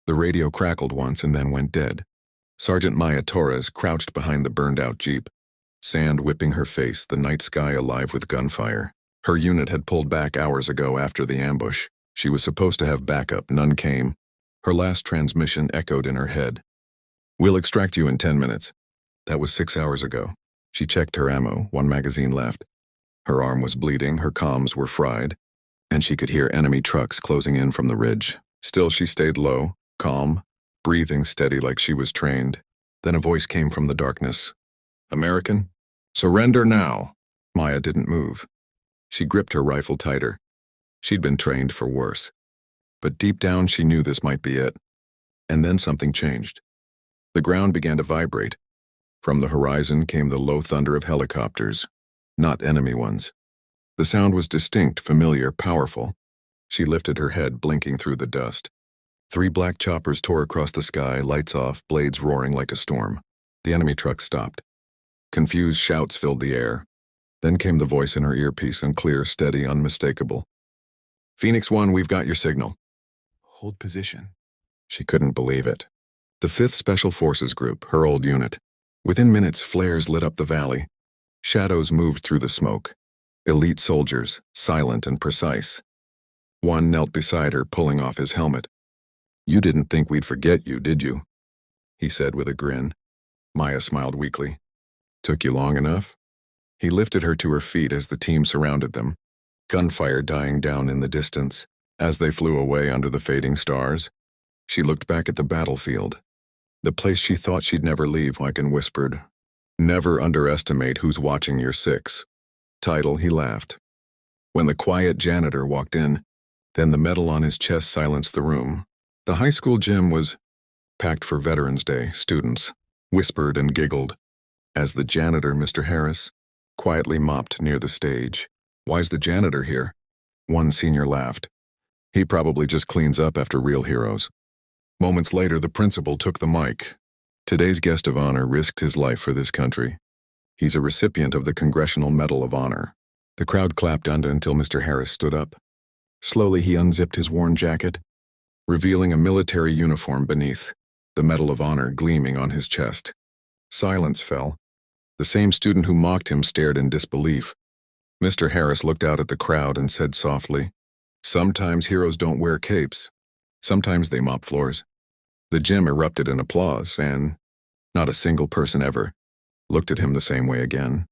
The radio crackled once and then went dead. Sergeant Maya Torres crouched behind the burned-out jeep, sand whipping her face, the night sky alive with gunfire. Her unit had pulled back hours ago after the ambush. She was supposed to have backup, none came. Her last transmission echoed in her head. "We'll extract you in 10 minutes. That was 6 hours ago. She checked her ammo, 1 magazine left. Her arm was bleeding, her comms were fried, and she could hear enemy trucks closing in from the ridge. Still, she stayed low, calm, breathing steady like she was trained. Then a voice came from the darkness. "American? Surrender now." Maya didn't move. She gripped her rifle tighter. She'd been trained for worse. But deep down she knew this might be it. And then something changed. The ground began to vibrate. From the horizon came the low thunder of helicopters, not enemy ones. The sound was distinct, familiar, powerful. She lifted her head, blinking through the dust. 3 black choppers tore across the sky, lights off, blades roaring like a storm. The enemy truck stopped. Confused shouts filled the air. Then came the voice in her earpiece, unclear, steady, unmistakable. "Phoenix 1, we've got your signal." "Hold position." She couldn't believe it. The 5th Special Forces Group, her old unit. Within minutes, flares lit up the valley. Shadows moved through the smoke. Elite soldiers, silent and precise. One knelt beside her, pulling off his helmet. "You didn't think we'd forget you, did you?" he said with a grin. Maya smiled weakly. "Took you long enough?" He lifted her to her feet as the team surrounded them, gunfire dying down in the distance. As they flew away under the fading stars, she looked back at the battlefield, the place she thought she'd never leave, like, and whispered, "Never underestimate who's watching your 6. Title, he laughed. When the quiet janitor walked in, then the medal on his chest silenced the room. The high school gym was packed for Veterans Day. Students whispered and giggled as the janitor, Mr. Harris, quietly mopped near the stage. "Why's the janitor here?" One senior laughed. "He probably just cleans up after real heroes." Moments later, the principal took the mic. "Today's guest of honor risked his life for this country. He's a recipient of the Congressional Medal of Honor." The crowd clapped until Mr. Harris stood up. Slowly he unzipped his worn jacket, revealing a military uniform beneath, the Medal of Honor gleaming on his chest. Silence fell. The same student who mocked him stared in disbelief. Mr. Harris looked out at the crowd and said softly, "Sometimes heroes don't wear capes. Sometimes they mop floors." The gym erupted in applause, and not a single person ever looked at him the same way again.